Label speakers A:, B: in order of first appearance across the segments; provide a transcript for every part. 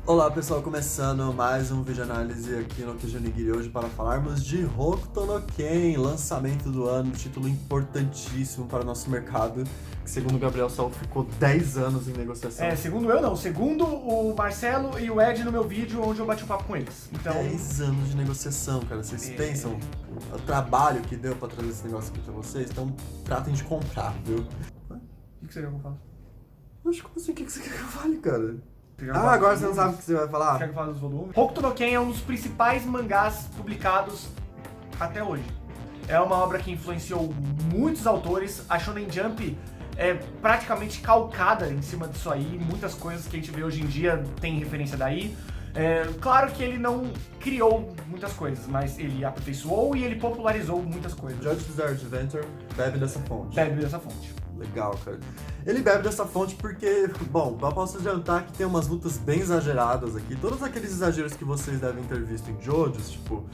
A: Olá pessoal, começando mais um vídeo análise aqui no Okiji Onigiri hoje para falarmos de Hokuto no Ken, lançamento do ano, título importantíssimo para o nosso mercado, que segundo o Gabriel Sol ficou 10 anos em negociação.
B: Segundo eu não, segundo o Marcelo e o Ed no meu vídeo onde eu bati um papo com eles. Então,
A: 10 anos de negociação, cara, vocês pensam o trabalho que deu para trazer esse negócio aqui para vocês, então tratem de comprar, viu?
B: O que você quer que eu fale?
A: Mas como assim, o que você quer que eu fale, cara?
B: Você quer que eu fale
A: Agora
B: dos
A: você não
B: volumes?
A: sabe o que você vai falar?
B: Quer que eu fale dos volumes? Hokuto no Ken é um dos principais mangás publicados até hoje. É uma obra que influenciou muitos autores. A Shonen Jump é praticamente calcada em cima disso aí. Muitas coisas que a gente vê hoje em dia tem referência daí. Claro que ele não criou muitas coisas, mas ele aperfeiçoou e ele popularizou muitas coisas.
A: George Bizarre Adventure bebe dessa fonte.
B: Bebe dessa fonte.
A: Legal, cara. Ele bebe dessa fonte porque, bom, eu posso adiantar que tem umas lutas bem exageradas aqui. Todos aqueles exageros que vocês devem ter visto em JoJo's, tipo,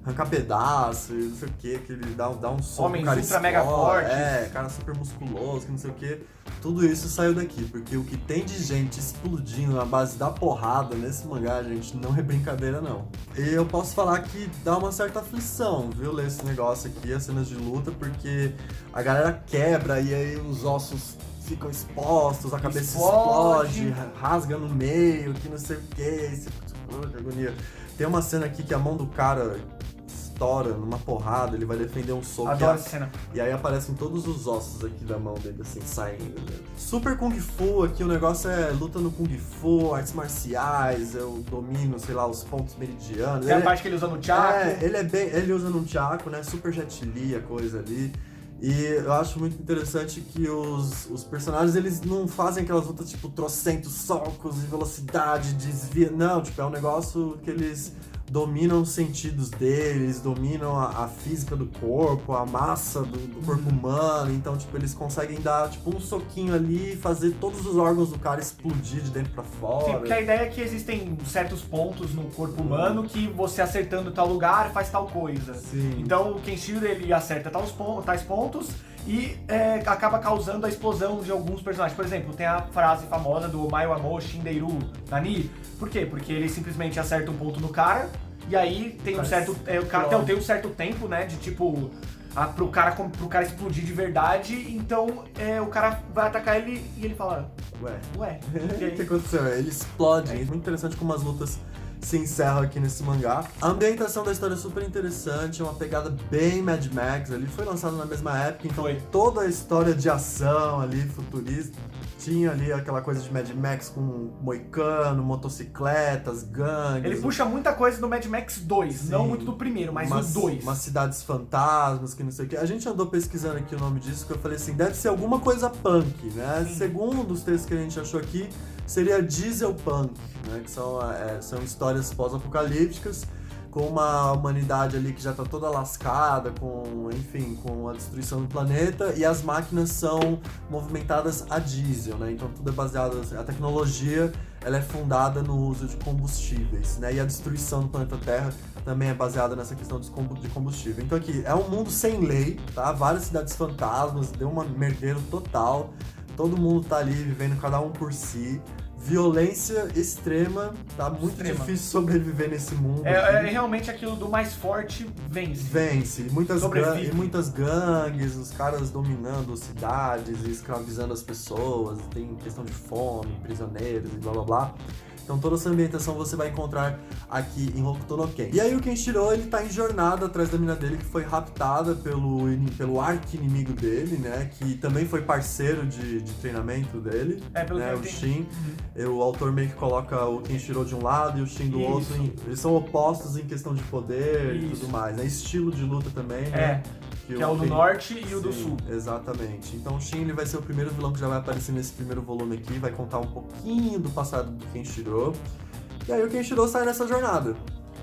A: arrancar pedaço e não sei o que ele dá um soco,
B: Homens
A: cara
B: ultra mega
A: explode,
B: fortes.
A: cara super musculoso, que não sei o que. Tudo isso saiu daqui, porque o que tem de gente explodindo na base da porrada nesse mangá, gente, não é brincadeira, não. E eu posso falar que dá uma certa aflição, viu, ler esse negócio aqui, as cenas de luta, porque a galera quebra e aí os ossos ficam expostos, a cabeça explode, rasga no meio, que não sei o que, que agonia. Tem uma cena aqui que a mão do cara estoura numa porrada, ele vai defender um soco.
B: Adoro essa cena.
A: E aí aparecem todos os ossos aqui da mão dele, assim, saindo. Né? Super Kung Fu, aqui o negócio é luta no Kung Fu, artes marciais, eu domino, sei lá, os pontos meridianos.
B: Tem a parte que ele usa no Chaco.
A: Ele usa num Chaco, né? Super Jet Li, a coisa ali. E eu acho muito interessante que os personagens, eles não fazem aquelas lutas, tipo, trocentos socos e velocidade, desvia. Não, tipo, é um negócio que eles dominam os sentidos deles, dominam a física do corpo, a massa do corpo humano. Então, tipo, eles conseguem dar, tipo, um soquinho ali e fazer todos os órgãos do cara explodir de dentro pra fora.
B: Sim, porque a ideia é que existem certos pontos no corpo humano que você acertando tal lugar faz tal coisa.
A: Sim.
B: Então o Kenshiro ele acerta tais pontos e acaba causando a explosão de alguns personagens. Por exemplo, tem a frase famosa do Omae wa mou Shindeiru Nani. Por quê? Porque ele simplesmente acerta um ponto no cara e aí tem um certo tem um certo tempo, né, de tipo pro cara explodir de verdade. Então o cara vai atacar ele e ele fala: Ué,
A: O que aconteceu? Ele explode. É muito interessante como as lutas se encerram aqui nesse mangá. A ambientação da história é super interessante, é uma pegada bem Mad Max ali. Foi lançado na mesma época, então toda a história de ação ali, futurista, tinha ali aquela coisa de Mad Max com moicano, motocicletas, gangues.
B: Ele puxa muita coisa do Mad Max 2, sim, não muito do primeiro, mas do 2.
A: Umas cidades fantasmas, que não sei o que. A gente andou pesquisando aqui o nome disso, que eu falei assim, deve ser alguma coisa punk, né? Sim. Segundo os textos que a gente achou aqui, seria diesel punk, né? Que são histórias pós-apocalípticas, com uma humanidade ali que já tá toda lascada, com a destruição do planeta, e as máquinas são movimentadas a diesel, né? Então tudo é baseado, a tecnologia, ela é fundada no uso de combustíveis, né? E a destruição do planeta Terra também é baseada nessa questão de combustível. Então aqui, é um mundo sem lei, tá? Várias cidades fantasmas, deu uma merdeiro total, todo mundo tá ali vivendo cada um por si. Violência extrema, tá muito difícil sobreviver nesse mundo.
B: Realmente aquilo do mais forte vence.
A: Vence. E muitas gangues, os caras dominando cidades e escravizando as pessoas, tem questão de fome, prisioneiros e blá blá blá. Então toda essa ambientação você vai encontrar aqui em Hokuto no Ken. E aí o Kenshiro, ele tá em jornada atrás da mina dele, que foi raptada pelo arqui-inimigo dele, né? Que também foi parceiro de treinamento dele,
B: pelo
A: né? O Shin. O autor meio que coloca o Kenshiro de um lado e o Shin do outro. Eles são opostos em questão de poder e tudo mais, né? Estilo de luta também, né?
B: Que é o do norte e o do sul.
A: Exatamente. Então o Shin, ele vai ser o primeiro vilão que já vai aparecer nesse primeiro volume aqui, vai contar um pouquinho do passado do Kenshiro. E aí o Kenshiro sai nessa jornada.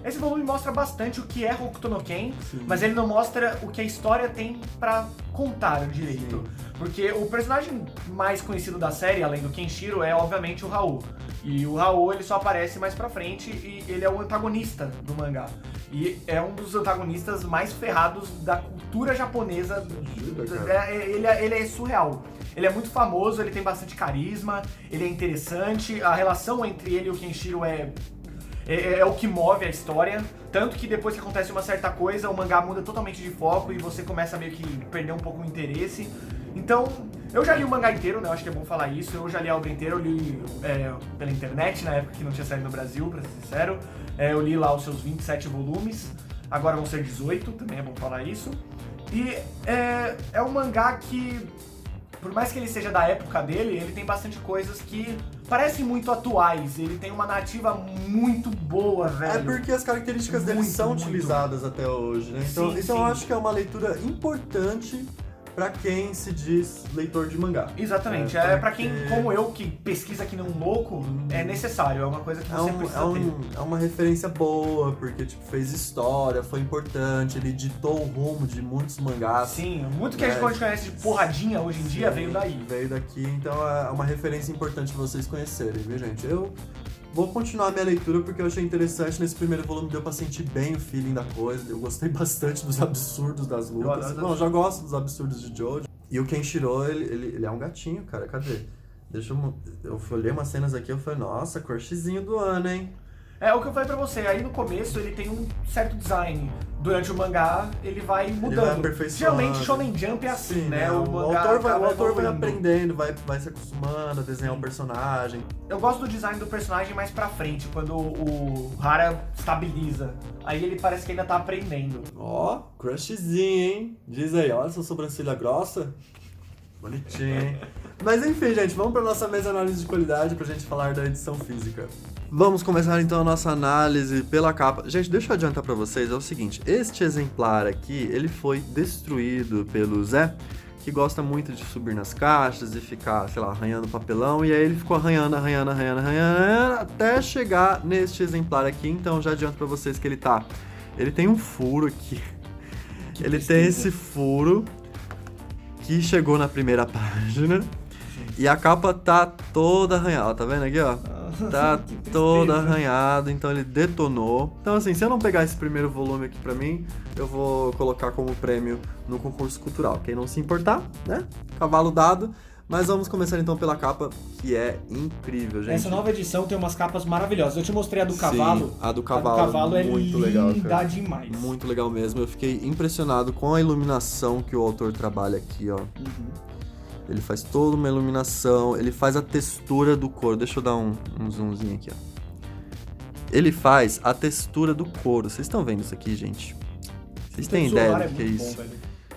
B: Esse volume mostra bastante o que é Hokuto no Ken, mas ele não mostra o que a história tem pra contar direito. Porque o personagem mais conhecido da série, além do Kenshiro, é obviamente o Raul. E o Raul, ele só aparece mais pra frente e ele é o antagonista do mangá. E é um dos antagonistas mais ferrados da cultura japonesa. Ele é surreal. Ele é muito famoso, ele tem bastante carisma, ele é interessante. A relação entre ele e o Kenshiro é o que move a história. Tanto que depois que acontece uma certa coisa, o mangá muda totalmente de foco e você começa a meio que perder um pouco o interesse. Então, eu já li o mangá inteiro, né? Eu acho que é bom falar isso. Eu já li a obra inteira, eu li pela internet, na época que não tinha saído no Brasil, pra ser sincero. Eu li lá os seus 27 volumes, agora vão ser 18, também é bom falar isso. E é um mangá que, por mais que ele seja da época dele, ele tem bastante coisas que parecem muito atuais. Ele tem uma narrativa muito boa, velho.
A: É porque as características dele são utilizadas até hoje, né? Então, eu acho que é uma leitura importante pra quem se diz leitor de mangá.
B: Exatamente, pra quem, como eu, que pesquisa que nem um louco, é necessário, é uma coisa que você precisa ter.
A: É uma referência boa, porque tipo, fez história, foi importante, ele ditou o rumo de muitos mangás.
B: Sim, muito que a gente conhece de porradinha hoje em dia veio daí.
A: Veio daqui, então é uma referência importante pra vocês conhecerem, viu, gente? Eu vou continuar a minha leitura porque eu achei interessante. Nesse primeiro volume deu pra sentir bem o feeling da coisa. Eu gostei bastante dos absurdos das lutas. Bom, eu já gosto dos absurdos de Jojo. E o Kenshiro, ele é um gatinho, cara. Cadê? Eu olhei umas cenas aqui e eu falei, nossa, crushzinho do ano, hein?
B: É o que eu falei pra você, aí no começo ele tem um certo design. Durante o mangá ele vai mudando.
A: Ele vai aperfeiçoando.
B: Geralmente Shonen Jump é assim, né?
A: O autor vai aprendendo, vai se acostumando a desenhar um personagem.
B: Eu gosto do design do personagem mais pra frente, quando o Hara estabiliza. Aí ele parece que ainda tá aprendendo.
A: Ó, crushzinho, hein? Diz aí, olha essa sobrancelha grossa. Bonitinho, hein? Mas enfim, gente, vamos pra nossa mesa de análise de qualidade pra gente falar da edição física. Vamos começar então a nossa análise pela capa. Gente, deixa eu adiantar pra vocês, é o seguinte, este exemplar aqui, ele foi destruído pelo Zé, que gosta muito de subir nas caixas e ficar, sei lá, arranhando papelão, e aí ele ficou arranhando, até chegar neste exemplar aqui. Então já adianto pra vocês que ele tem um furo aqui. Ele tem esse furo que chegou na primeira página. E a capa tá toda arranhada, tá vendo aqui, ó? Tá toda arranhada, então ele detonou. Então assim, se eu não pegar esse primeiro volume aqui pra mim, eu vou colocar como prêmio no concurso cultural. Quem não se importar, né? Cavalo dado. Mas vamos começar então pela capa, que é incrível, gente.
B: Essa nova edição tem umas capas maravilhosas. Eu te mostrei a do cavalo.
A: Sim, a do cavalo é
B: muito
A: legal,
B: linda
A: cara.
B: demais.
A: Muito legal mesmo. Eu fiquei impressionado com a iluminação que o autor trabalha aqui, ó. Ele faz toda uma iluminação, ele faz a textura do couro. Deixa eu dar um zoomzinho aqui, ó. Ele faz a textura do couro. Vocês estão vendo isso aqui, gente? Vocês têm ideia do que é isso?
B: Bom,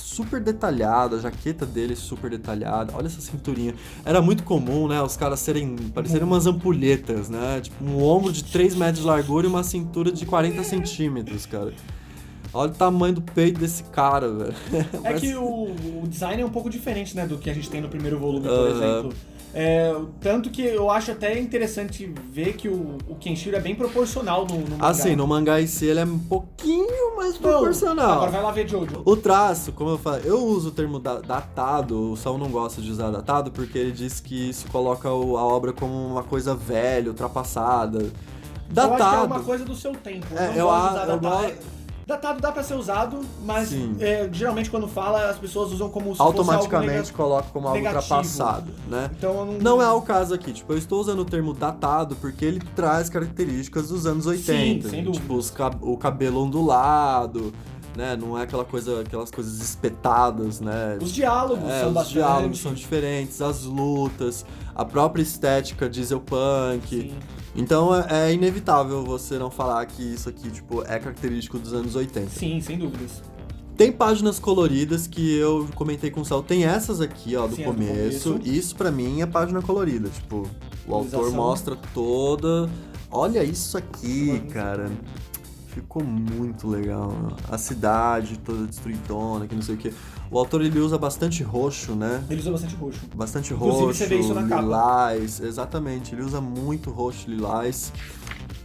A: super detalhado, a jaqueta dele é super detalhada. Olha essa cinturinha. Era muito comum, né, os caras parecerem umas ampulhetas, né? Tipo, um ombro de 3 metros de largura e uma cintura de 40 centímetros, cara. Olha o tamanho do peito desse cara, velho.
B: Que o design é um pouco diferente, né, do que a gente tem no primeiro volume, por exemplo. Tanto que eu acho até interessante ver que o Kenshiro é bem proporcional no mangá.
A: Assim, no mangá em si ele é um pouquinho mais proporcional.
B: Agora vai lá ver Jojo.
A: O traço, como eu falei, eu uso o termo datado, o Saul não gosta de usar datado porque ele diz que isso coloca a obra como uma coisa velha, ultrapassada. Datado.
B: Eu acho que é uma coisa do seu tempo. Eu não gosto de usar datado. Datado dá pra ser usado, mas geralmente quando fala, as pessoas usam como se
A: automaticamente coloca como algo
B: negativo.
A: Ultrapassado, né?
B: Então
A: não é o caso aqui, tipo, eu estou usando o termo datado porque ele traz características dos anos 80.
B: Sim, sem dúvida.
A: Tipo, o cabelo ondulado, né? Não é aquelas coisas espetadas, né?
B: Os diálogos são bastante. Os
A: diálogos são diferentes, as lutas, a própria estética dieselpunk.
B: Sim.
A: Então é inevitável você não falar que isso aqui, tipo, é característico dos anos 80.
B: Sim, sem dúvidas.
A: Tem páginas coloridas que eu comentei com o Sal. Tem essas aqui, ó, do começo. Isso pra mim é página colorida. Tipo, o autor mostra toda... Olha isso aqui, cara. Ficou muito legal. A cidade toda destruidona, que não sei o quê. O autor, ele usa bastante roxo, né?
B: Ele usa bastante roxo.
A: Inclusive,
B: você vê isso na
A: lilás. Exatamente, ele usa muito roxo, lilás.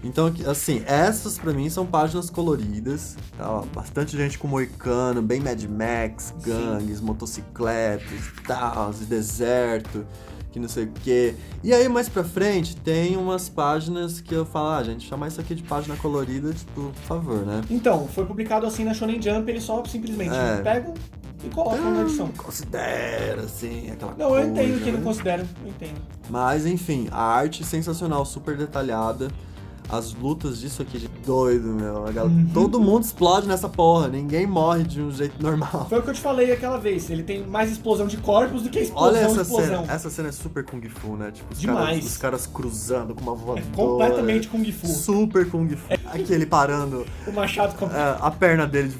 A: Então, assim, essas pra mim são páginas coloridas, tá? Ó, bastante gente com moicano, bem Mad Max, gangues, motocicletas e tal, e deserto, que não sei o quê. E aí, mais pra frente, tem umas páginas que eu falo, gente, chamar isso aqui de página colorida, tipo, por favor, né?
B: Então, foi publicado assim na Shonen Jump, eles só simplesmente pegam e colocam na edição.
A: Considera, assim, aquela
B: Não,
A: coisa,
B: eu entendo que
A: né?
B: não consideram, eu entendo.
A: Mas, enfim, a arte sensacional, super detalhada. As lutas disso aqui, de doido, meu. Todo mundo explode nessa porra, ninguém morre de um jeito normal.
B: Foi o que eu te falei aquela vez, ele tem mais explosão de corpos do que
A: Olha
B: explosão
A: essa
B: de explosão.
A: cena, essa cena é super Kung Fu, né? Tipo,
B: Demais.
A: Os caras cruzando com uma voadora.
B: Completamente Kung Fu.
A: Super Kung Fu. Aqui ele parando,
B: O machado com...
A: a perna dele,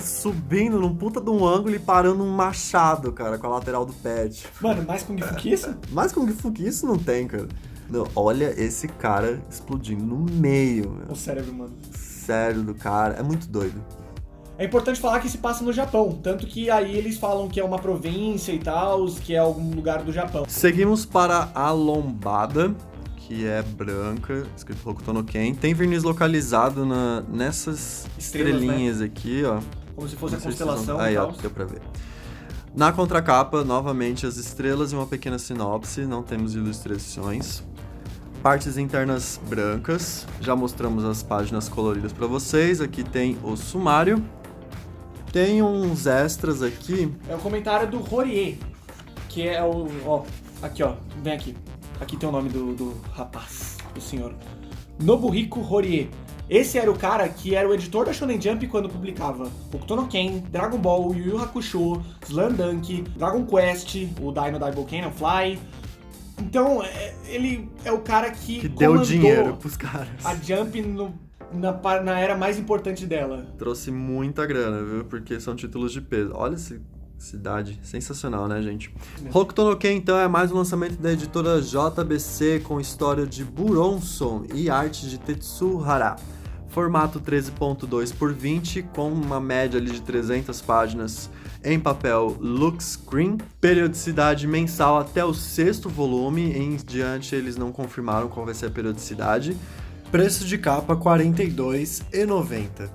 A: subindo num puta de um ângulo e parando um machado, cara, com a lateral do pet.
B: Mano, mais Kung Fu que isso?
A: Mais Kung Fu que isso não tem, cara. Não, olha esse cara explodindo no meio, meu.
B: O cérebro, mano.
A: Sério do cara, é muito doido.
B: É importante falar que se passa no Japão, tanto que aí eles falam que é uma província e tal, que é algum lugar do Japão.
A: Seguimos para a lombada, que é branca, escrito Hokuto no Ken. Tem verniz localizado nessas estrelinhas, né? Aqui, ó.
B: Como se fosse a
A: Não sei se
B: constelação
A: vocês
B: e
A: vão...
B: tal.
A: Aí, ó, deu pra ver. Na contracapa, novamente, as estrelas e uma pequena sinopse, não temos ilustrações. Partes internas brancas, já mostramos as páginas coloridas para vocês. Aqui tem o sumário. Tem uns extras aqui.
B: É o comentário do Horie, que é o... Ó, aqui ó, vem aqui. Aqui tem o nome do rapaz, do senhor. Nobuhiko Horie. Esse era o cara que era o editor da Shonen Jump quando publicava Hokuto no Ken, Dragon Ball, Yu Yu Hakusho, Slam-Dunk, Dragon Quest, o Dino Daiboken no Fly. Então, ele é o cara que
A: deu dinheiro pros caras.
B: A Jump na era mais importante dela.
A: Trouxe muita grana, viu? Porque são títulos de peso. Olha essa cidade, sensacional, né, gente? Hokuto no Ken, então, é mais um lançamento da editora JBC com história de Buronson e arte de Tetsuhara. Formato 13.2 por 20, com uma média ali de 300 páginas em papel Lux Screen. Periodicidade mensal até o 6º volume, em diante eles não confirmaram qual vai ser a periodicidade. Preço de capa R$ 42,90.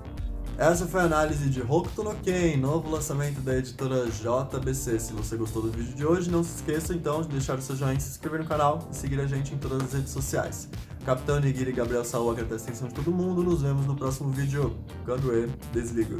A: Essa foi a análise de Hokuto no Ken, novo lançamento da editora JBC. Se você gostou do vídeo de hoje, não se esqueça então de deixar o seu joinha, se inscrever no canal e seguir a gente em todas as redes sociais. Capitão Nigiri e Gabriel Saúl, agradeço a atenção de todo mundo. Nos vemos no próximo vídeo. Gangue, desliga.